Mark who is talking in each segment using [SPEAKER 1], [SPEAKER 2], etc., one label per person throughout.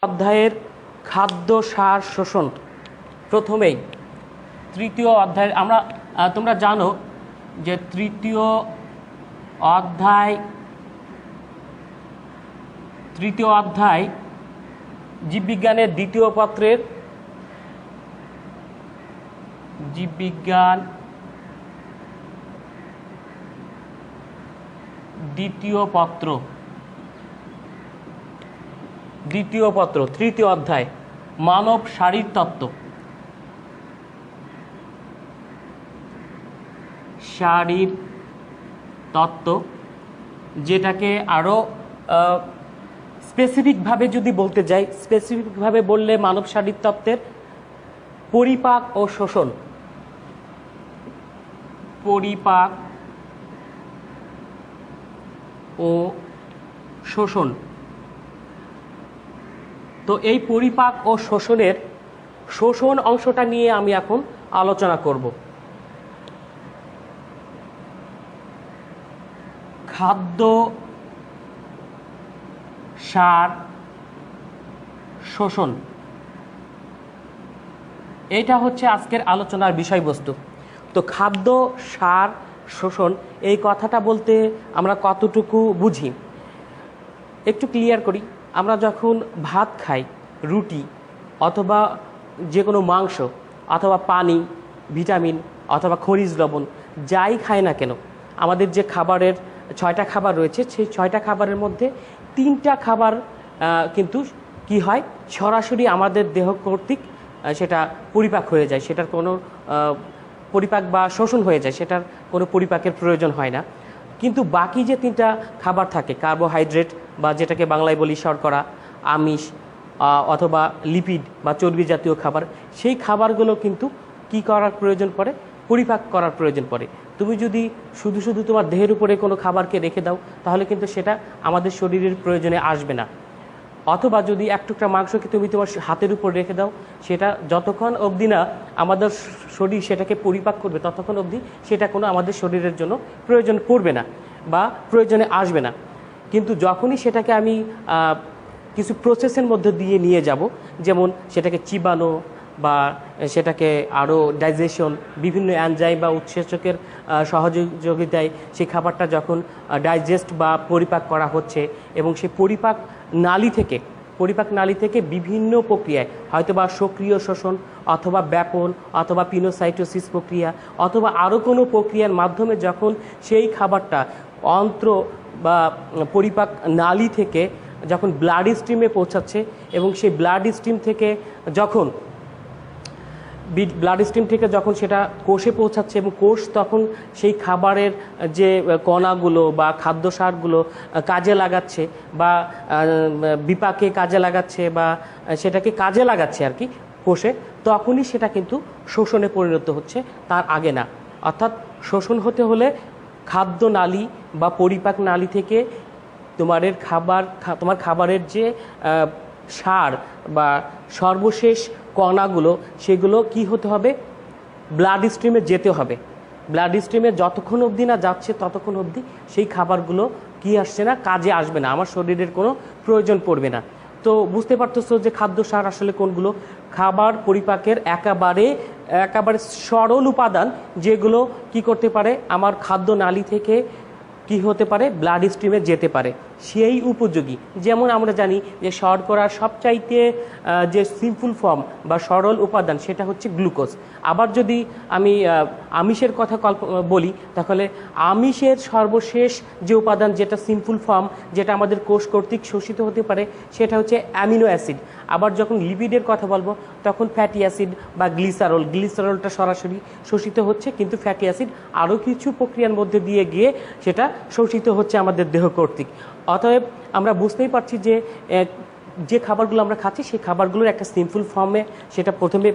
[SPEAKER 1] অধ্যায়ের খাদ্য সার শোষণ। প্রথমেই তৃতীয় অধ্যায় আমরা তোমরা জানো যে তৃতীয় অধ্যায় জীববিজ্ঞানের দ্বিতীয় পত্রের জীববিজ্ঞান দ্বিতীয় পত্র তৃতীয় অধ্যায় মানব শারীরতত্ত্ব যেটাকে আরো স্পেসিফিকভাবে যদি বলতে যাই, স্পেসিফিকভাবে বললে মানব শারীরতত্ত্বের পরিপাক ও শোষণ। তো এই পরিপাক ও শোষণের শোষণ অংশটা নিয়ে আমি এখন আলোচনা করব। খাদ্য সার শোষণ, এটা হচ্ছে আজকের আলোচনার বিষয়বস্তু। তো খাদ্য সার শোষণ এই কথাটা বলতে আমরা কতটুকু বুঝি একটু ক্লিয়ার করি। আমরা যখন ভাত খাই, রুটি অথবা যে কোনো মাংস অথবা পানি, ভিটামিন অথবা খনিজ লবণ যাই খাই না কেন, আমাদের যে খাবারের 6টা খাবার রয়েছে, সেই 6টা খাবারের মধ্যে 3টা খাবার কিন্তু কি হয়, সরাসরি আমাদের দেহ কর্তৃক সেটা পরিপাক হয়ে যায়, সেটার কোনো পরিপাক বা শোষণ হয়ে যায়, সেটার কোনো পরিপাকের প্রয়োজন হয় না। কিন্তু বাকি যে 3টা খাবার থাকে, কার্বোহাইড্রেট বা যেটাকে বাংলায় বলি শর্করা, আমিষ অথবা লিপিড বা চর্বি জাতীয় খাবার, সেই খাবারগুলো কিন্তু কি করার প্রয়োজন পড়ে, পরিপাক করার প্রয়োজন পড়ে। তুমি যদি শুধু তোমার দেহের উপরে কোনো খাবারকে রেখে দাও, তাহলে কিন্তু সেটা আমাদের শরীরের প্রয়োজনে আসবে না। অথবা যদি এক টুকরা মাংসকে তুমি তোমার হাতের উপর রেখে দাও, সেটা যতক্ষণ অবধি না আমাদের শরীর সেটাকে পরিপাক করবে, ততক্ষণ অবধি সেটা কোনো আমাদের শরীরের জন্য প্রয়োজন পড়বে না বা প্রয়োজনে আসবে না। কিন্তু যখনই সেটাকে আমি কিছু প্রসেসের মধ্যে দিয়ে নিয়ে যাব, যেমন সেটাকে চিবানো বা সেটাকে আরও ডাইজেশন, বিভিন্ন এনজাইম বা উৎসেচকের সহযোগিতায় সেই খাবারটা যখন ডাইজেস্ট বা পরিপাক করা হচ্ছে, এবং সেই পরিপাক নালী থেকে বিভিন্ন প্রক্রিয়ায়, হয়তোবা সক্রিয় শোষণ অথবা ব্যাপন অথবা পিনোসাইটোসিস প্রক্রিয়া অথবা আরও কোনো প্রক্রিয়ার মাধ্যমে যখন সেই খাবারটা অন্ত্র বা পরিপাক নালী থেকে যখন ব্লাড স্ট্রিমে পৌঁছাচ্ছে, এবং সেই ব্লাড স্ট্রিম থেকে যখন সেটা কোষে পৌঁছাচ্ছে, এবং কোষ তখন সেই খাবারের যে কণাগুলো বা খাদ্য সারগুলো কাজে লাগাচ্ছে বা বিপাকে কাজে লাগাচ্ছে বা সেটাকে কাজে লাগাচ্ছে আর কি কোষে, তখনই সেটা কিন্তু শোষণে পরিণত হচ্ছে, তার আগে না। অর্থাৎ শোষণ হতে হলে খাদ্য নালী বা পরিপাক নালী থেকে তোমার খাবারের যে সার বা সর্বশেষ কণাগুলো, সেগুলো কি হতে হবে, ব্লাড স্ট্রিমে যেতে হবে। ব্লাড স্ট্রিমে যতক্ষণ অবধি না যাচ্ছে, ততক্ষণ অবধি সেই খাবারগুলো কি আসছে না, কাজে আসবে না, আমার শরীরের কোনো প্রয়োজন পড়বে না। তো বুঝতে পারতেছো যে খাদ্য সার আসলে কোনগুলো? খাবার পরিপাকের একেবারে সরল উপাদান, যেগুলো কি করতে পারে, আমার খাদ্য নালী থেকে কি হতে পারে, ব্লাড স্ট্রিমে যেতে পারে, সেই উপযোগী। যেমন আমরা জানি যে শর্করার সবচাইতে যে সিম্পল ফর্ম বা সরল উপাদান, সেটা হচ্ছে গ্লুকোজ। আবার যদি আমি আমিষের কথা বলি, তাহলে আমিষের সর্বশেষ যে উপাদান, যেটা সিম্পল ফর্ম, যেটা আমাদের কোষ কর্তৃক শোষিত হতে পারে, সেটা হচ্ছে অ্যামিনো অ্যাসিড। আবার যখন লিপিডের কথা বলবো, তখন ফ্যাটি অ্যাসিড বা গ্লিসারলটা সরাসরি শোষিত হচ্ছে, কিন্তু ফ্যাটি অ্যাসিড আরও কিছু প্রক্রিয়ার মধ্যে দিয়ে গিয়ে সেটা শোষিত হচ্ছে আমাদের দেহ কর্তৃক। অতএব আমরা বুঝতেই পারছি যে খাবারগুলো আমরা খাচ্ছি, সেই খাবারগুলোর একটা সিম্পল ফর্মে সেটা প্রথমে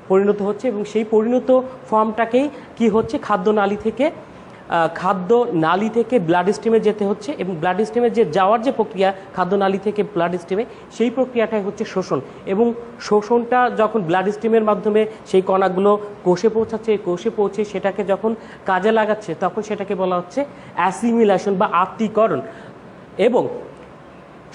[SPEAKER 1] পরিণত হচ্ছে, এবং সেই পরিণত ফর্মটাকেই কি হচ্ছে, খাদ্য নালী থেকে ব্লাড স্ট্রিমে যেতে হচ্ছে, এবং ব্লাড স্ট্রিমে যে যাওয়ার যে প্রক্রিয়া খাদ্য নালী থেকে ব্লাড স্ট্রিমে, সেই প্রক্রিয়াটাই হচ্ছে শোষণ। এবং শোষণটা যখন ব্লাড স্ট্রিমের মাধ্যমে সেই কণাগুলো কোষে পৌঁছে সেটাকে যখন কাজে লাগাচ্ছে, তখন সেটাকে বলা হচ্ছে অ্যাসিমিলেশন বা আত্তীকরণ। এবং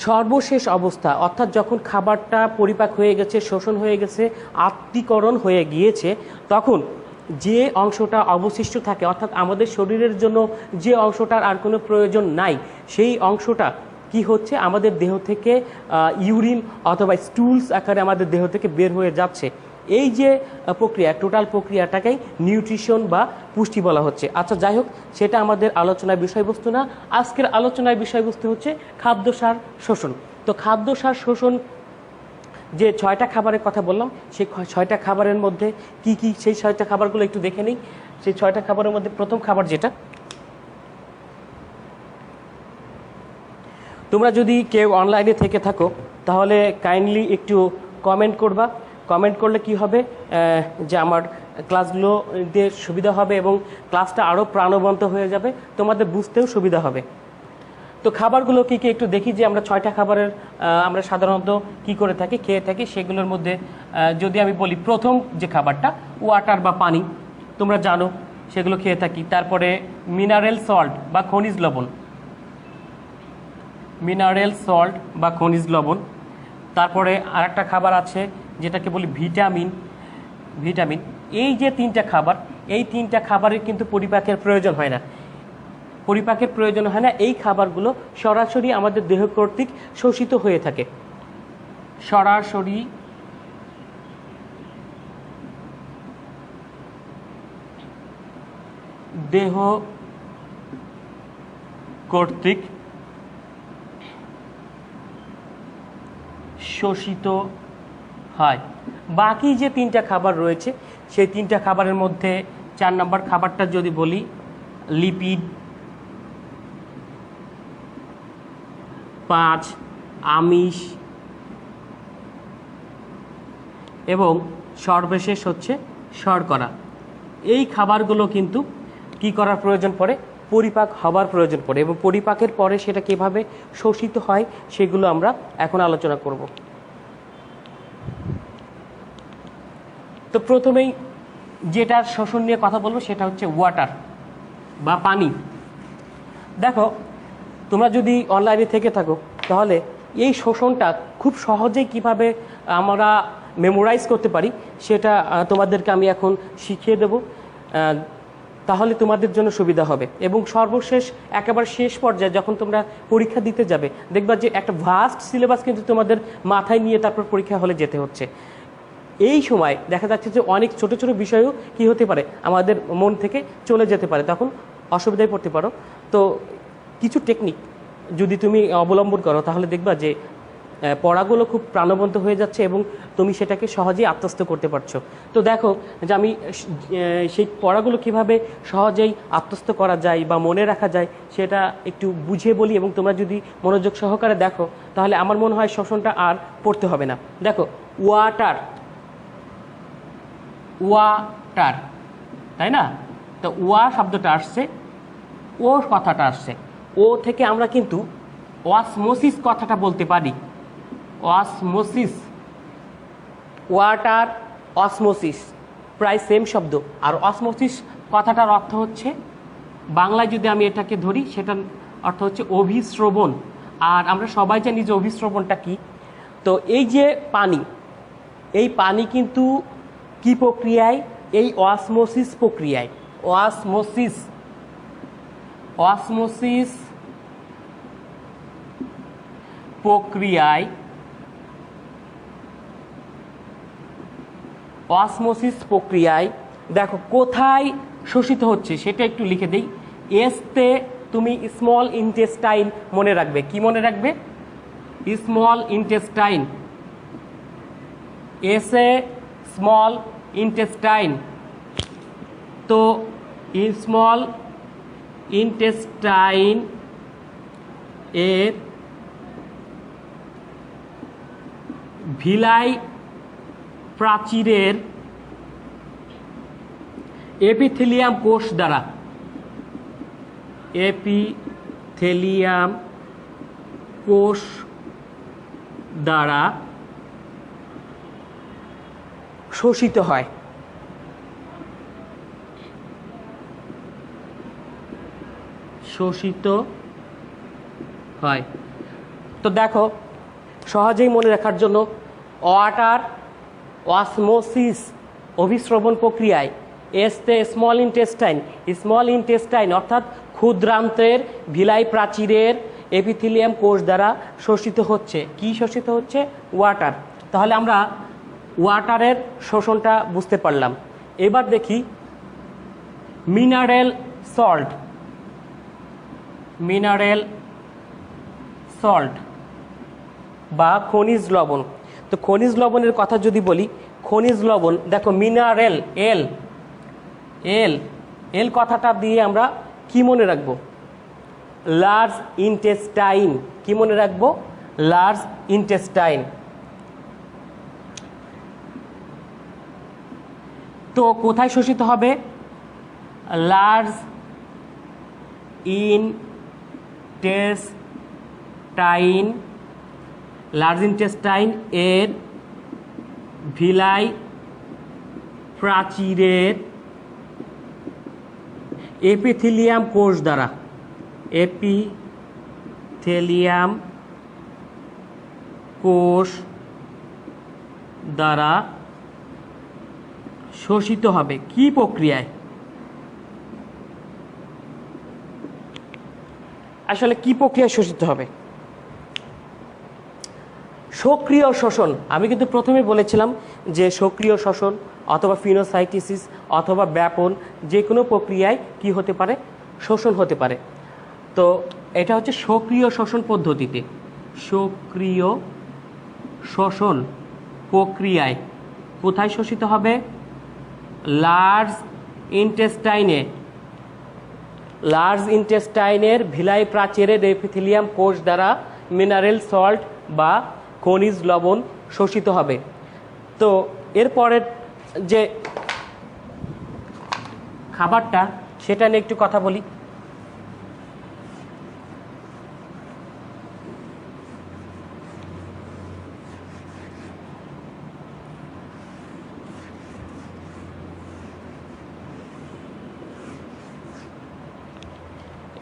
[SPEAKER 1] সর্বশেষ অবস্থা, অর্থাৎ যখন খাবারটা পরিপাক হয়ে গেছে, শোষণ হয়ে গেছে, আত্তীকরণ হয়ে গিয়েছে, তখন যে অংশটা অবশিষ্ট থাকে, অর্থাৎ আমাদের শরীরের জন্য যে অংশটার আর কোনো প্রয়োজন নাই, সেই অংশটা কি হচ্ছে, আমাদের দেহ থেকে ইউরিন অথবা স্টুলস আকারে আমাদের দেহ থেকে বের হয়ে যাচ্ছে। এই যে প্রক্রিয়া, টোটাল প্রক্রিয়াটাকেই নিউট্রিশন বা পুষ্টি বলা হচ্ছে। আচ্ছা, যাই হোক, সেটা আমাদের আলোচনার বিষয়বস্তু না। আজকের আলোচনার বিষয়বস্তু হচ্ছে খাদ্যসার শোষণ। তো খাদ্যসার শোষণ, যে 6টা খাবারের কথা বললাম, সেই 6টা খাবারের মধ্যে কি কি, সেই 6টা খাবারগুলো একটু দেখে নিই। সেই 6টা খাবারের মধ্যে প্রথম খাবার যেটা, তোমরা যদি কেউ অনলাইনে থেকে থাকো তাহলে কাইন্ডলি একটু কমেন্ট করবা। কমেন্ট করলে কি হবে, যে আমার ক্লাসগুলো দিয়ে সুবিধা হবে এবং ক্লাসটা আরও প্রাণবন্ত হয়ে যাবে, তোমাদের বুঝতেও সুবিধা হবে। তো খাবারগুলো কী কী একটু দেখি, যে আমরা 6টা খাবারের আমরা সাধারণত কি করে থাকি, খেয়ে থাকি। সেগুলোর মধ্যে যদি আমি বলি, প্রথম যে খাবারটা ওয়াটার বা পানি, তোমরা জানো সেগুলো খেয়ে থাকি। তারপরে মিনারেল সল্ট বা খনিজ লবণ, মিনারেল সল্ট বা খনিজ লবণ। তারপরে আরেকটা খাবার আছে যেটাকে বলি ভিটামিন। ভিটামিন, এই যে 3টা খাবার, এই 3টা খাবারের কিন্তু পরিপাকের প্রয়োজন হয় না। পরিপাকের প্রয়োজন হয় না, এই খাবারগুলো সরাসরি আমাদের দেহ কর্তৃক শোষিত হয়ে থাকে। সরাসরি দেহ কর্তৃক শোষিত হয়। বাকি যে 3টা খাবার রয়েছে, সেই 3টা খাবারের মধ্যে 4 নম্বর খাবারটা যদি বলি, লিপিড, 5 আমিষ, এবং সর্বশেষ হচ্ছে শর্করা। এই খাবারগুলো কিন্তু কি করার প্রয়োজন পড়ে, পরিপাক হবার প্রয়োজন পড়ে, এবং পরিপাকের পরে সেটা কিভাবে শোষিত হয় সেগুলো আমরা এখন আলোচনা করব। তো প্রথমেই যেটার শোষণ নিয়ে কথা বলবো সেটা হচ্ছে ওয়াটার বা পানি। দেখো, তোমরা যদি অনলাইনে থেকে থাকো তাহলে এই শোষণটা খুব সহজেই কিভাবে আমরা মেমোরাইজ করতে পারি সেটা তোমাদেরকে আমি এখন শিখিয়ে দেব। তাহলে তোমাদের জন্য সুবিধা হবে। এবং সর্বশেষ একেবারে শেষ পর্যায়ে যখন তোমরা পরীক্ষা দিতে যাবে, দেখবা যে একটা ভাস্ট সিলেবাস কিন্তু তোমাদের মাথায় নিয়ে তারপর পরীক্ষা হলে যেতে হচ্ছে। এই সময় দেখা যাচ্ছে যে অনেক ছোট ছোট বিষয়ও কি হতে পারে, আমাদের মন থেকে চলে যেতে পারে, তখন অসুবিধায় পড়তে পারো। তো কিছু টেকনিক যদি তুমি অবলম্বন করো তাহলে দেখবা যে পড়াগুলো খুব প্রাণবন্ত হয়ে যাচ্ছে এবং তুমি সেটাকে সহজেই আত্মস্থ করতে পারছো। তো দেখো যে আমি সেই পড়াগুলো কিভাবে সহজেই আত্মস্থ করা যায় বা মনে রাখা যায় সেটা একটু বুঝিয়ে বলি, এবং তোমরা যদি মনোযোগ সহকারে দেখো তাহলে আমার মনে হয় শোষণটা আর পড়তে হবে না। দেখো, ওয়াটার, ওয়াটার, তাই না? তো ওয়া শব্দটা আসছে, ও কথাটা আসছে, ও থেকে আমরা কিন্তু অসমোসিস কথাটা বলতে পারি। অসমোসিস, ওয়াটার, অসমোসিস প্রায় সেম শব্দ। আর অসমোসিস কথাটার অর্থ হচ্ছে, বাংলায় যদি আমি এটাকে ধরি সেটার অর্থ হচ্ছে অভিস্রবণ। আর আমরা সবাই জানি যে অভিস্রবণটা কি। তো এই যে পানি, এই পানি কিন্তু কি প্রক্রিয়ায়, এই অসমোসিস প্রক্রিয়ায়, অসমোসিস, অসমোসিস প্রক্রিয়ায়, অসমোসিস প্রক্রিয়ায় দেখো কোথায় শোষিত হচ্ছে সেটা একটু লিখে দেই। এসতে তুমি স্মল ইন্টেস্টাইন মনে রাখবে। কি মনে রাখবে? Small intestine. এসে স্মল ইন্টেস্টাইন। তো স্মল ইন্টেস্টাইন এর ভিলাই প্রাচীরের এপিথেলিয়াম কোষ দ্বারা, এপিথেলিয়াম কোষ দ্বারা শোষিত হয়। শোষিত হয়। তো দেখো সহজেই মনে রাখার জন্য ওয়াটার অসমোসিস অভিস্রবণ প্রক্রিয়ায় এসতে স্মল ইন্টেস্টাইন অর্থাৎ ক্ষুদ্রান্ত্রের ভিলাই প্রাচীরের এপিথেলিয়াম কোষ দ্বারা শোষিত হচ্ছে। কি শোষিত হচ্ছে? ওয়াটার। তাহলে আমরা ওয়াটারের শোষণটা বুঝতে পারলাম। এবার দেখি মিনারেল সল্ট বা খনিজ লবণ। তো খনিজ লবণের কথা যদি বলি, খনিজ লবণ দেখো মিনারেল এল কথাটা দিয়ে আমরা কি মনে রাখবো? Large intestine. কি মনে রাখবো? Large intestine. তো কোথায় শোষিত হবে? লার্জ ইন্টেস্টাইন এর ভিলাই প্রাচীরের এপিথেলিয়াম কোষ দ্বারা শোষিত হবে। কি প্রক্রিয়ায়? আসলে কি প্রক্রিয়ায় শোষিত হবে? সক্রিয় শোষণ। আমি কিন্তু প্রথমে বলেছিলাম যে সক্রিয় শোষণ অথবা ফিনোসাইটোসিস অথবা ব্যাপন যে কোনো প্রক্রিয়ায় কি হতে পারে? শোষণ হতে পারে। তো এটা হচ্ছে সক্রিয় শোষণ পদ্ধতিতে। সক্রিয় শোষণ প্রক্রিয়ায় কোথায় শোষিত হবে? লার্জ ইন্টেস্টাইনের ভিলাই প্রাচীরের এপিথেলিয়াম কোষ দ্বারা মিনারেল সল্ট বা খনিজ লবণ শোষিত হবে। তো এরপরের যে খাবারটা সেটা নিয়ে একটু কথা বলি।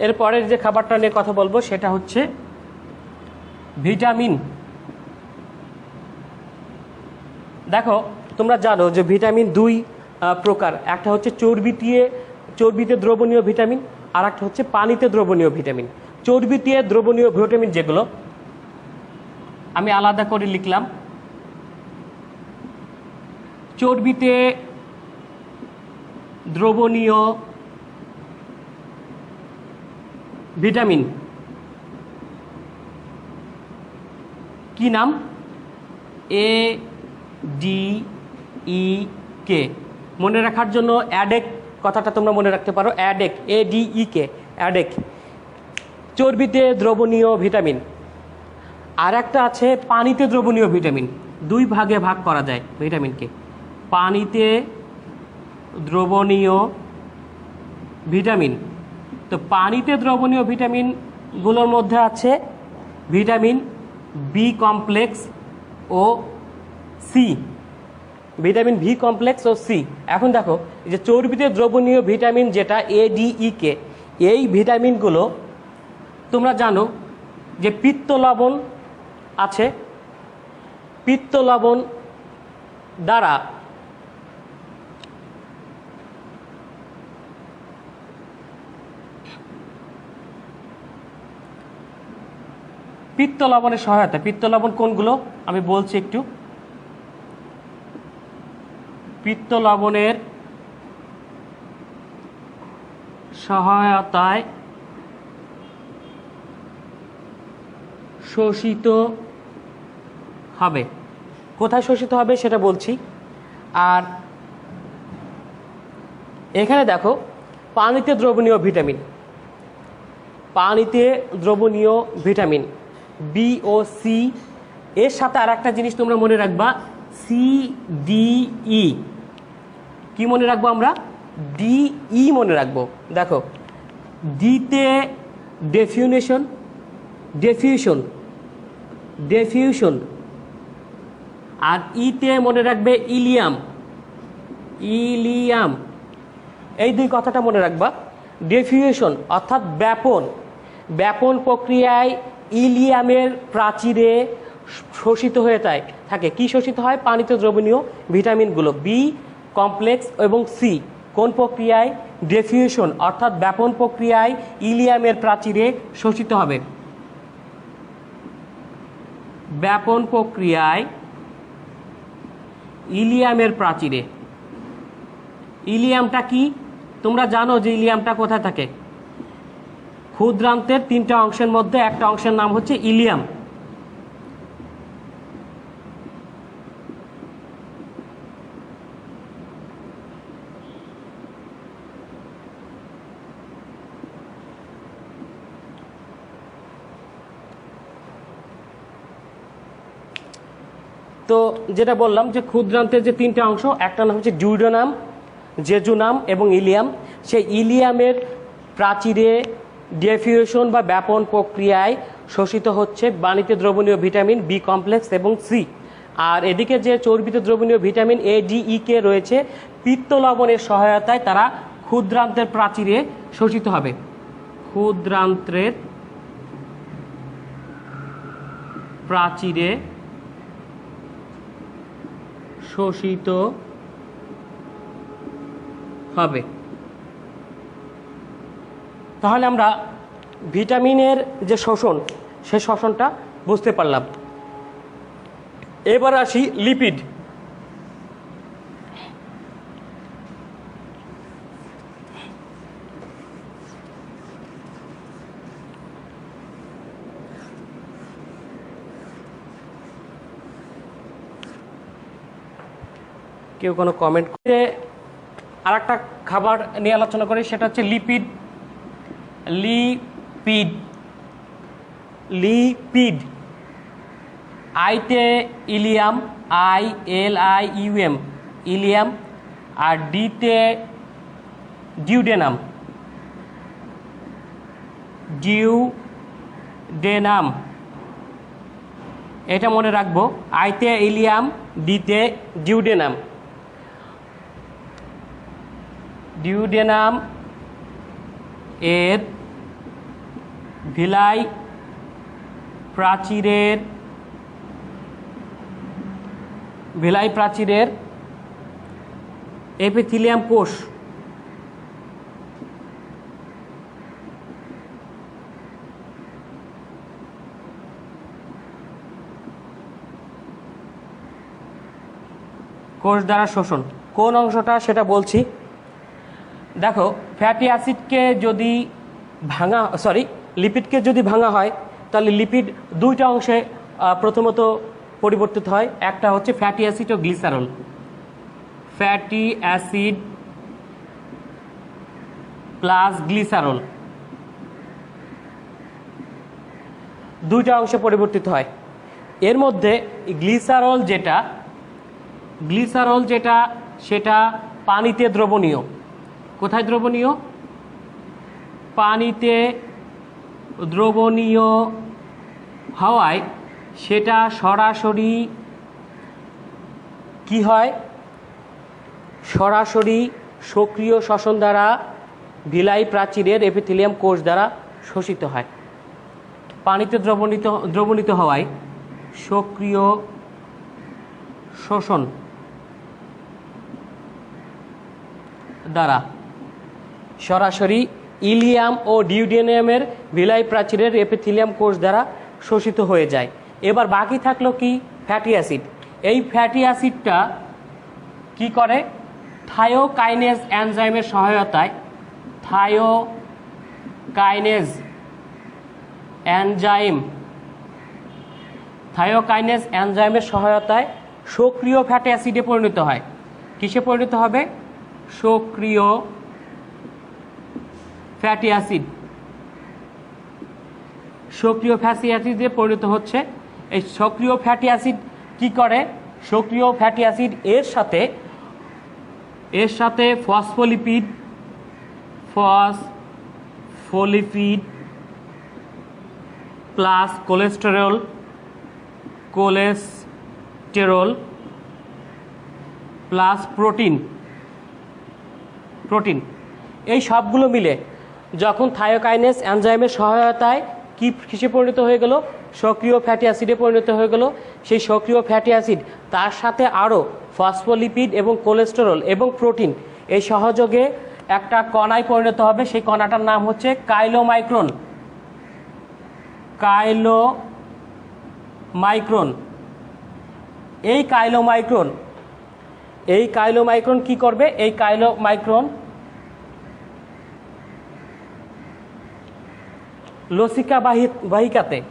[SPEAKER 1] এরপরের যে খাবারটা নিয়ে কথা বলবো সেটা হচ্ছে ভিটামিন। দেখো তোমরা জানো যে ভিটামিন দুই প্রকার। একটা হচ্ছে চর্বিতে দ্রবণীয় ভিটামিন, আর একটা হচ্ছে পানিতে দ্রবণীয় ভিটামিন। চর্বিতে দ্রবণীয় ভিটামিন যেগুলো আমি আলাদা করে লিখলাম। চর্বিতে দ্রবণীয় ভিটামিন কি নাম? ADEK। মনে রাখার জন্য অ্যাডেক কথাটা তোমরা মনে রাখতে পারো। অ্যাডেক, ADEK, অ্যাডেক। চর্বিতে দ্রবণীয় ভিটামিন। আর একটা আছে পানিতে দ্রবণীয় ভিটামিন। দুই ভাগে ভাগ করা যায় ভিটামিনকে। পানিতে দ্রবণীয় ভিটামিন। তো পানিতে দ্রবণীয় ভিটামিনগুলোর মধ্যে আছে ভিটামিন বি কমপ্লেক্স ও সি। ভিটামিন ভি কমপ্লেক্স ও সি। এখন দেখো যে চর্বিতে দ্রবণীয় ভিটামিন যেটা ADEK, এই ভিটামিনগুলো তোমরা জানো যে পিত্ত লবণ আছে। পিত্ত লবণ দ্বারা পিত্ত লবণের সহায়তা। পিত্ত লবণ কোনগুলো আমি বলছি একটু। পিত্ত লবণের সহায়তায় শোষিত হবে। কোথায় শোষিত হবে সেটা বলছি। আর এখানে দেখো পানিতে দ্রবণীয় ভিটামিন। পানিতে দ্রবণীয় ভিটামিন বি ও সি, এর সাথে আর একটা জিনিস তোমরা মনে রাখবা, CDE। কি মনে রাখবো আমরা? DE মনে রাখবো। দেখো ডিতে ডেফিউশন, আর ইতে মনে রাখবে ইলিয়াম। এই দুই কথাটা মনে রাখবা। ডেফিউশন অর্থাৎ ব্যাপন প্রক্রিয়ায় ইলিয়ামের প্রাচীরে শোষিত হয়ে থাকে। কি শোষিত হয়? পানিতে দ্রবণীয় ভিটামিনগুলো বি কমপ্লেক্স এবং সি। কোন প্রক্রিয়ায়? ডিফিউশন অর্থাৎ ব্যাপন প্রক্রিয়ায় ইলিয়ামের প্রাচীরে শোষিত হবে। ব্যাপন প্রক্রিয়ায় ইলিয়ামের প্রাচীরে। ইলিয়ামটা কি? তোমরা জানো যে ইলিয়ামটা কোথায় থাকে? ক্ষুদ্রান্তের 3টা অংশের মধ্যে একটা অংশের নাম হচ্ছে ইলিয়াম। তো যেটা বললাম যে ক্ষুদ্রান্তের যে 3টা অংশ, একটা নাম হচ্ছে ডিউডেনাম, জেজুনাম এবং ইলিয়াম। সেই ইলিয়ামের প্রাচীরে ডিফিউশন বা ব্যাপন প্রক্রিয়ায় শোষিত হচ্ছে পানিতে দ্রবণীয় ভিটামিন বি কমপ্লেক্স এবং সি। আর এদিকে যে চর্বিতে দ্রবণীয় ভিটামিন এ ডি ই কে রয়েছে, পিত্ত লবণের সহায়তায় তারা ক্ষুদ্রান্তের প্রাচীরে শোষিত হবে। ক্ষুদ্রান্তের প্রাচীরে শোষিত হবে। তাহলে আমরা ভিটামিনের যে শোষণ, সে শোষণটা বুঝতে পারলাম। এবার আসি লিপিড। কেউ কোনো কমেন্ট করে আর একটা খাবার নিয়ে আলোচনা করি, সেটা হচ্ছে লিপিড। লিপিড লিপিড আইতে ইলিয়াম, ILIUM ইলিয়াম, আর ডিতে ডিউডেনাম। ডিউডেনাম এটা মনে রাখবো, আইতে ইলিয়াম, ডিতে ডিউডেনাম। ডিউডেনাম এর ভিলাই প্রাচীরের এপিথেলিয়াম কোষ দ্বারা শোষণ। কোন অংশটা সেটা বলছি। দেখো, ফ্যাটি অ্যাসিডকে যদি লিপিডকে যদি ভাঙা হয়, তাহলে লিপিড 2টা অংশে প্রথমত পরিবর্তিত হয়। একটা হচ্ছে ফ্যাটি অ্যাসিড ও glycerol. Fatty acid plus glycerol 2টা অংশে পরিবর্তিত হয়। এর মধ্যে গ্লিসারল যেটা সেটা পানিতে দ্রবণীয়। কোথায় দ্রবণীয়? পানিতে দ্রবণীয় হওয়ায় সেটা সরাসরি কি হয়? সরাসরি সক্রিয় শ্বসন দ্বারা ভিলাই প্রাচীরের এপিথেলিয়াম কোষ দ্বারা শোষিত হয়। পানিতে দ্রবণীত হওয়ায় সক্রিয় শোষণ দ্বারা সরাসরি ইলিয়াম ও ডিউডেনামের ভিলাই প্রাচীরের এপিথেলিয়াম কোষ দ্বারা শোষিত হয়ে যায়। এবার বাকি থাকলো কি? Fatty acid. এই ফ্যাটি অ্যাসিডটা কি করে? থায়োকাইনেজ এনজাইমের সহায়তায় থায়োকাইনেজ এনজাইমের সহায়তায় সক্রিয় ফ্যাটি অ্যাসিডে পরিণত হয়। কিসে পরিণত হবে? সক্রিয় ফ্যাটি অ্যাসিডে পরিণত হচ্ছে। এই সক্রিয় ফ্যাটি অ্যাসিড কি করে? সক্রিয় ফ্যাটি অ্যাসিড এর সাথে phospholipid plus cholesterol plus protein এই সবগুলো মিলে যখন থায়োকাইনেজ এনজাইমের সহায়তায় কিসে পরিণত হয়ে গেল? সক্রিয় ফ্যাটি অ্যাসিডে পরিণত হয়ে গেল। সেই সক্রিয় ফ্যাটি অ্যাসিড তার সাথে আরও ফসফোলিপিড এবং কোলেস্টেরল এবং প্রোটিন এই সহযোগে একটা কণায় পরিণত হবে। সেই কণাটার নাম হচ্ছে কাইলোমাইক্রন। কাইলোমাইক্রন। এই কাইলোমাইক্রন কি করবে? এই কাইলোমাইক্রন লসিকা বাহিকায়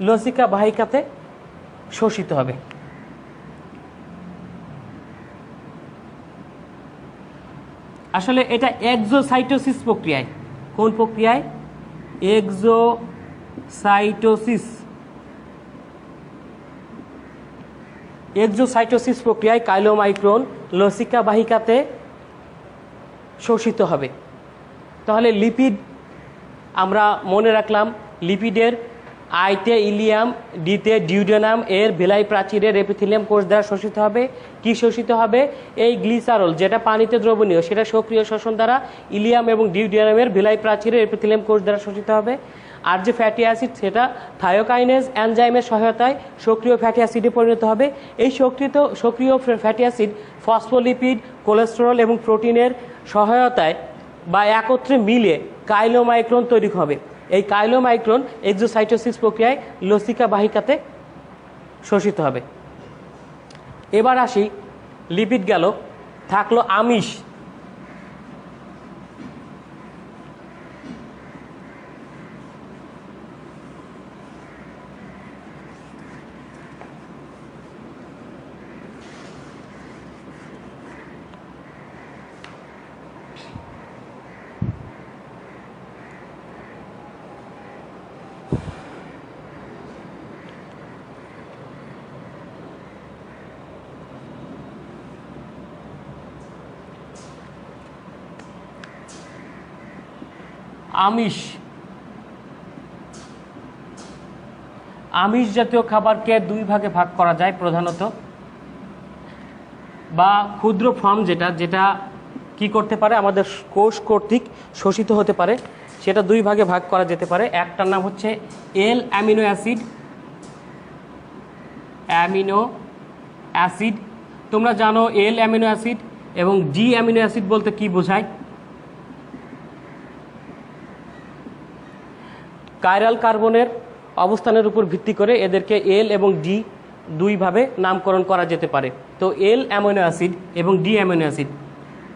[SPEAKER 1] লসিকা বাহিকাতে শোষিত হবে। আসলে এটা এক্সোসাইটোসিস প্রক্রিয়ায়। কোন প্রক্রিয়ায়? এক্সোসাইটোসিস প্রক্রিয়ায় কাইলোমাইক্রন লসিকা বাহিকাতে শোষিত হবে। তাহলে লিপিড আমরা মনে রাখলাম, লিপিডের আইতে ইলিয়াম, ডিতে ডিউডেনাম, এর ভিলাই প্রাচীরের এপিথেলিয়াম কোষ দ্বারা শোষিত হবে। কি শোষিত হবে? এই গ্লিসারল যেটা পানিতে দ্রবণীয় সেটা সক্রিয় শোষণ দ্বারা ইলিয়াম এবং ডিউডেনামের ভিলাই প্রাচীরের এপিথেলিয়াম কোষ দ্বারা শোষিত হবে। আর যে ফ্যাটি অ্যাসিড সেটা থায়োকাইনেজ এনজাইমের সহায়তায় সক্রিয় ফ্যাটি অ্যাসিডে পরিণত হবে। এই সক্রিয় ফ্যাটি অ্যাসিড ফসফোলিপিড, কোলেস্টেরল এবং প্রোটিনের সহায়তায় বা একত্রে মিলে কাইলোমাইক্রন তৈরি হবে। এই কাইলোমাইক্রন এক্সোসাইটোসিস প্রক্রিয়ায় লসিকা বাহিকাতে শোষিত হবে। এবার আসি, লিপিড গেল, থাকলো আমিষ। আমিষ জাতীয় খাবারকে দুই ভাগে ভাগ করা যায় প্রধানত, বা ক্ষুদ্র ফর্ম যেটা কি করতে পারে, আমাদের কোষ কর্তৃক শোষিত হতে পারে, সেটা দুই ভাগে ভাগ করা যেতে পারে। একটার নাম হচ্ছে এল অ্যামিনো অ্যাসিড। তোমরা জানো এল অ্যামিনো অ্যাসিড এবং ডি অ্যামিনো অ্যাসিড বলতে কি বোঝায়? কাইরাল কার্বনের অবস্থানের উপর ভিত্তি করে এদেরকে এল এবং ডি দুইভাবে নামকরণ করা যেতে পারে। তো এল অ্যামিনো অ্যাসিড এবং ডি অ্যামিনো অ্যাসিড।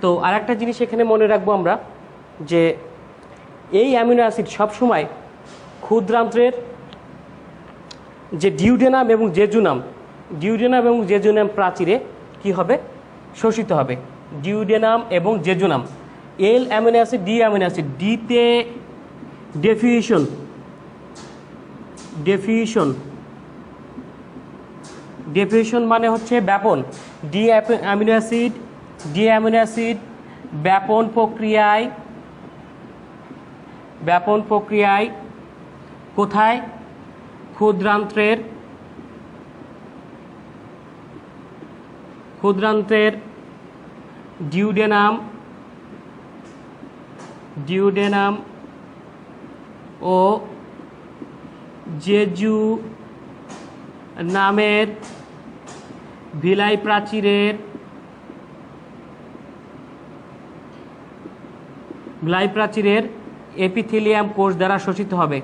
[SPEAKER 1] তো আরেকটা জিনিস এখানে মনে রাখবো আমরা, যে এই অ্যামিনো অ্যাসিড সবসময় ক্ষুদ্রান্ত্রের যে ডিউডেনাম এবং জেজুনাম প্রাচীরে কি হবে? শোষিত হবে। ডিউডেনাম এবং jejunum. L amino acid, D amino acid. ডিতে ডেফিউশন মানে হচ্ছে ব্যাপন। ডি অ্যামিনো অ্যাসিড ব্যাপন প্রক্রিয়ায় কোথায়? ক্ষুদ্রান্ত্রের ডিউডেনাম ও জেজু নামের ভিলাই প্রাচীরের এপিথেলিয়াম কোষ দ্বারা শোষিত হবে।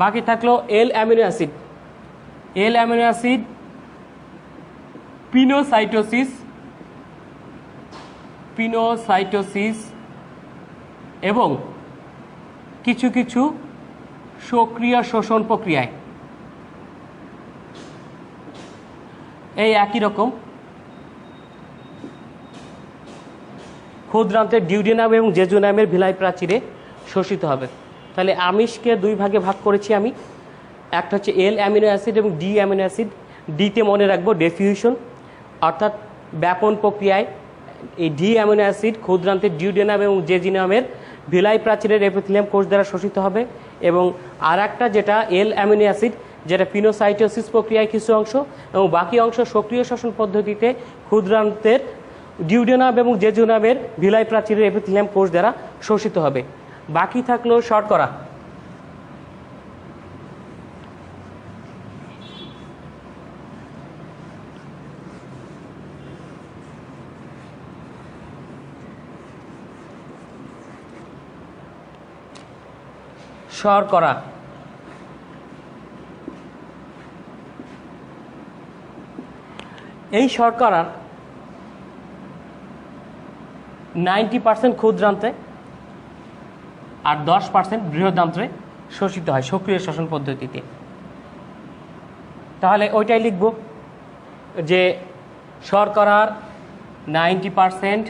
[SPEAKER 1] বাকি থাকলো এল অ্যামিনো অ্যাসিড পিনোসাইটোসিস এবং কিছু সক্রিয় শোষণ প্রক্রিয়ায়। এই একই রকম ক্ষুদ্রান্তের ডিউডেনাম এবং জেজুনামের ভিলাই প্রাচীরে শোষিত হবে। তাহলে আমিষকে দুই ভাগে ভাগ করেছি আমি। একটা হচ্ছে এল অ্যামিনো অ্যাসিড এবং ডি অ্যামিনো অ্যাসিড। ডিতে মনে রাখবো ডেফিউশন, অর্থাৎ ব্যাপন প্রক্রিয়ায় এই ডি অ্যামিনো অ্যাসিড ক্ষুদ্রান্তের ডিউডেনাম এবং জেজিনামের ভিলাই প্রাচীরের এপিথেলিয়াম কোষ দ্বারা শোষিত হবে, এবং আর একটা যেটা এল অ্যামিনো অ্যাসিড, যেটা পিনোসাইটোসিস প্রক্রিয়ায় কিছু অংশ এবং বাকি অংশ সক্রিয় শ্বসন পদ্ধতিতে ক্ষুদ্রান্তের ডিউডেনাম এবং জেজুনামের ভিলাই প্রাচীরের এপিথেলিয়াম কোষ দ্বারা শোষিত হবে। বাকি থাকলো শর্করা। শর্করা এই শর্করার 90% ক্ষুদ্রান্তে আর 10% বৃহদান্ত্রে শোষিত হয় সক্রিয় শ্বসন পদ্ধতিতে। তাহলে ওইটাই লিখব যে শর্করার 90%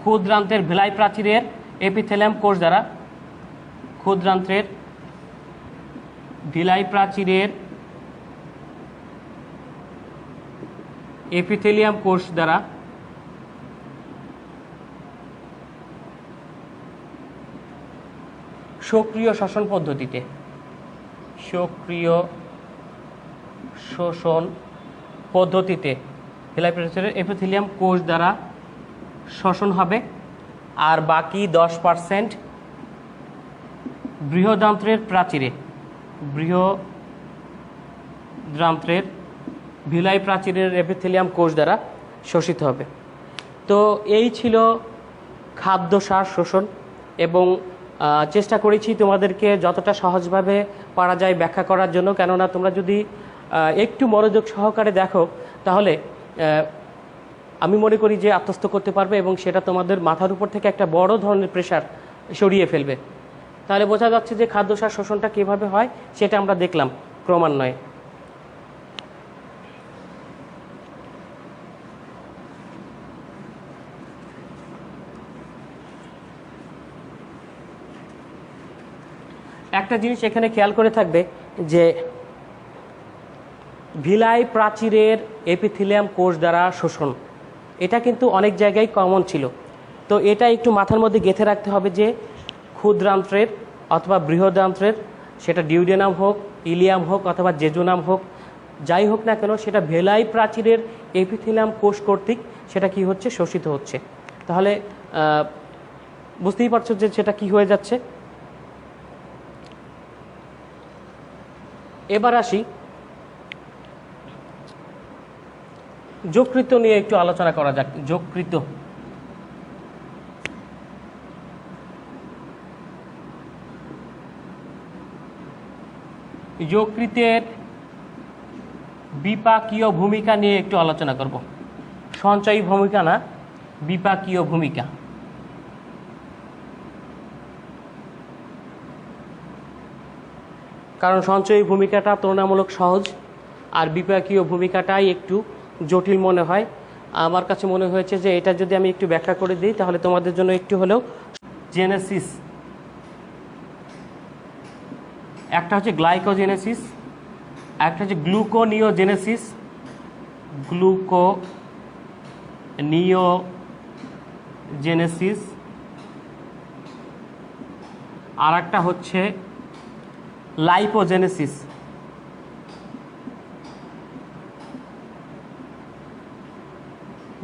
[SPEAKER 1] ক্ষুদ্রান্তের ভিলাই প্রাচীরের এপিথেলিয়াম কোষ দ্বারা, ক্ষুদ্রান্তের ভিলাই প্রাচীরের এপিথেলিয়াম কোষ দ্বারা সক্রিয় শ্বসন পদ্ধতিতে, সক্রিয় শোষণ পদ্ধতিতে ভিলাই প্রাচীরের এপিথেলিয়াম কোষ দ্বারা শোষণ হবে, আর বাকি 10% বৃহদান্ত্রের প্রাচীরে, বৃহদান্ত্রের ভিলাই প্রাচীরের এপিথেলিয়াম কোষ দ্বারা শোষিত হবে। তো এই ছিল খাদ্যসার শোষণ, এবং চেষ্টা করেছি তোমাদেরকে যতটা সহজভাবে পারা যায় ব্যাখ্যা করার জন্য, কেননা তোমরা যদি একটু মনোযোগ সহকারে দেখো তাহলে আমি মনে করি যে আত্মস্থ করতে পারবে, এবং সেটা তোমাদের মাথার উপর থেকে একটা বড় ধরনের প্রেশার সরিয়ে ফেলবে। তাহলে বোঝা যাচ্ছে যে খাদ্যসার শোষণটা কীভাবে হয় সেটা আমরা দেখলাম ক্রমান্বয়ে। একটা জিনিস এখানে খেয়াল করে থাকবে যে ভিলাই প্রাচীরের এপিথেলিয়াম কোষ দ্বারা শোষণ, এটা কিন্তু অনেক জায়গায় কমন ছিল। তো এটা একটু মাথার মধ্যে গেঁথে রাখতে হবে যে ক্ষুদ্রান্ত্রের অথবা বৃহদান্ত্রের, সেটা ডিউডেনাম হোক, ইলিয়াম হোক অথবা জেজুনাম হোক, যাই হোক না কেন, সেটা ভিলাই প্রাচীরের এপিথেলিয়াম কোষ কর্তৃক সেটা কি হচ্ছে, শোষিত হচ্ছে। তাহলে বুঝতেই পারছো যে সেটা কি হয়ে যাচ্ছে। এবার আসি যকৃত নিয়ে একটু আলোচনা করা যাক। যকৃত, যকৃতের বিপাকীয় ভূমিকা নিয়ে একটু আলোচনা করব। সঞ্চয়ী ভূমিকা না, বিপাকীয় ভূমিকা। কারণ সঞ্চয়ী ভূমিকাটা তুলনামূলক সহজ, আর বিপাকীয় ভূমিকাটাই একটু জটিল মনে হয়। আমার কাছে মনে হয়েছে যে এটা যদি আমি একটু ব্যাখ্যা করে দিই তাহলে তোমাদের জন্য একটু হলেও। জেনেসিস, একটা হচ্ছে গ্লাইকোজেনেসিস, একটা হচ্ছে গ্লুকোনিওজেনেসিস, গ্লুকোনিওজেনেসিস, আর একটা হচ্ছে লাইপোজেনেসিস।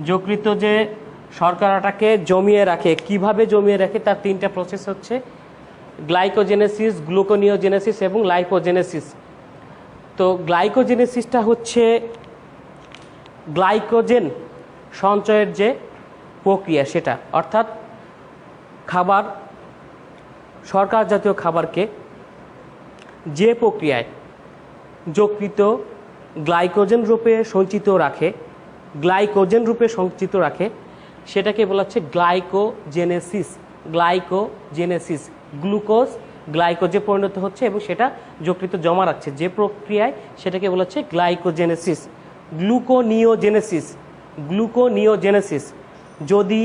[SPEAKER 1] যকৃত যে শর্করাটাকে জমিয়ে রাখে, কিভাবে জমিয়ে রাখে তার তিনটা প্রসেস হচ্ছে গ্লাইকোজেনেসিস, গ্লুকোনিওজেনেসিস এবং লাইপোজেনেসিস। তো গ্লাইকোজেনেসিসটা হচ্ছে গ্লাইকোজেন সঞ্চয়ের যে প্রক্রিয়া সেটা, অর্থাৎ খাবার, শর্করা জাতীয় খাবারকে যে প্রক্রিয়ায় যকৃত গ্লাইকোজেন রূপে সঞ্চিত রাখে, গ্লাইকোজেন রূপে সঞ্চিত রাখে, সেটাকে বলা হচ্ছে গ্লাইকোজেনেসিস। গ্লাইকোজেনেসিস, গ্লুকোজ গ্লাইকোজে পরিণত হচ্ছে এবং সেটা যকৃত জমা রাখছে যে প্রক্রিয়ায়, সেটাকে বলা হচ্ছে গ্লাইকোজেনেসিস। গ্লুকোনিওজেনেসিস, গ্লুকোনিওজেনেসিস যদি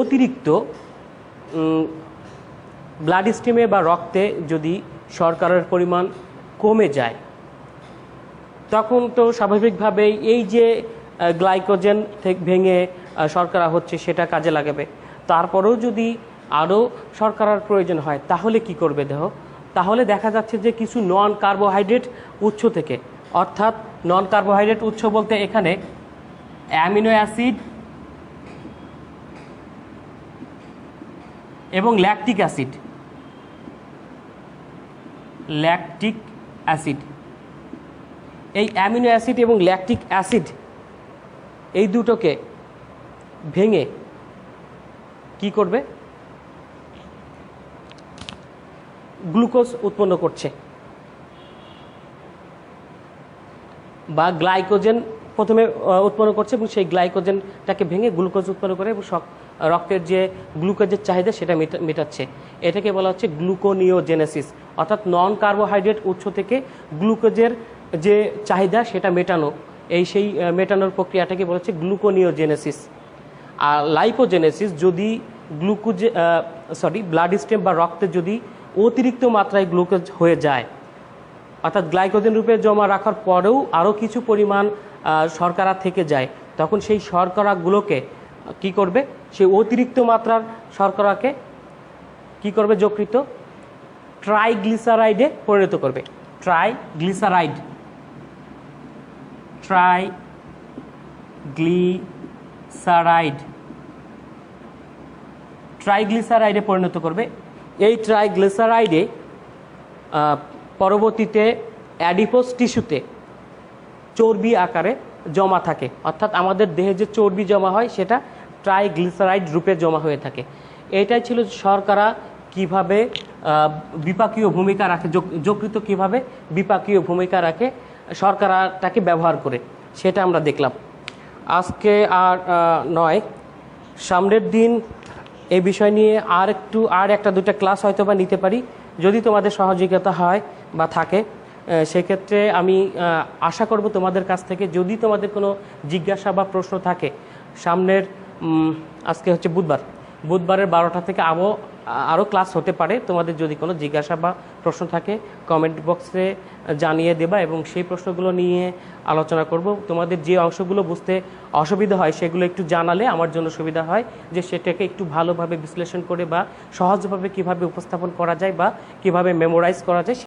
[SPEAKER 1] অতিরিক্ত ব্লাড স্ট্রিমে বা রক্তে যদি শর্করার পরিমাণ কমে যায়, তখন তো স্বাভাবিকভাবেই এই যে গ্লাইকোজেন থেকে ভেঙে শর্করা হচ্ছে সেটা কাজে লাগাবে। তারপরেও যদি আরও শর্করার প্রয়োজন হয় তাহলে কি করবে দেহ? তাহলে দেখা যাচ্ছে যে কিছু নন কার্বোহাইড্রেট উৎস থেকে, অর্থাৎ নন কার্বোহাইড্রেট উৎস বলতে এখানে অ্যামিনো অ্যাসিড এবং ল্যাকটিক অ্যাসিড, এই অ্যামিনো অ্যাসিড এবং ল্যাকটিক অ্যাসিড এই দুটোকে ভেঙে কি করবে? গ্লুকোজ উৎপন্ন করছে, বা গ্লাইকোজেন প্রথমে উৎপন্ন করছে এবং সেই গ্লাইকোজেনটাকে ভেঙে গ্লুকোজ উৎপন্ন করে এবং রক্তের যে গ্লুকোজের চাহিদা সেটা মেটাচ্ছে। এটাকে বলা হচ্ছে গ্লুকোনিওজেনেসিস, অর্থাৎ নন কার্বোহাইড্রেট উৎস থেকে গ্লুকোজের যে চাহিদা সেটা মেটানো, সেই মেটানোর প্রক্রিয়াটাকে বলা হচ্ছে গ্লুকোনিওজেনেসিস। আর লাইপোজেনেসিস, যদি ব্লাড স্টেম বা রক্তে যদি অতিরিক্ত মাত্রায় গ্লুকোজ হয়ে যায়, অর্থাৎ গ্লাইকোজেন রূপে জমা রাখার পরেও আরও কিছু পরিমাণ শর্করা থেকে যায়, তখন সেই শর্করাগুলোকে কি করবে? সেই অতিরিক্ত মাত্রার শর্করাকে কি করবে? যকৃত ট্রাইগ্লিসারাইডে পরিণত করবে। ট্রাইগ্লিসারাইডে পরিণত করবে। এই ট্রাইগ্লিসারাইডে পরবর্তীতে অ্যাডিপোজ টিস্যুতে চর্বি আকারে জমা থাকে, অর্থাৎ আমাদের দেহে যে চর্বি জমা হয় সেটা ট্রাইগ্লিসারাইড রূপে জমা হয়ে থাকে। এটাই ছিল শর্করা কিভাবে বিপাকীয় ভূমিকা রাখে, যকৃত কিভাবে বিপাকীয় ভূমিকা রাখে শর্করাটাকে ব্যবহার করে, সেটা আমরা দেখলাম। আজকে আর নয়, সামনের দিন এই বিষয় নিয়ে আর একটা দুটা ক্লাস হয়তো বা নিতে পারি, যদি তোমাদের সহযোগিতা হয় বা থাকে। সেক্ষেত্রে আমি আশা করব তোমাদের কাছ থেকে, যদি তোমাদের কোনো জিজ্ঞাসা বা প্রশ্ন থাকে, সামনের আজকে হচ্ছে বুধবারের 12টা থেকে আরও ক্লাস হতে পারে। তোমাদের যদি কোনো জিজ্ঞাসা বা প্রশ্ন থাকে কমেন্ট বক্সে জানিয়ে দেবা এবং সেই প্রশ্নগুলো নিয়ে আলোচনা করব। তোমাদের যে অংশগুলো বুঝতে অসুবিধা হয় সেগুলো একটু জানালে আমার জন্য সুবিধা হয়, যে সেটাকে একটু ভালোভাবে বিশ্লেষণ করে বা সহজভাবে কিভাবে উপস্থাপন করা যায় বা কিভাবে মেমোরাইজ করা যায়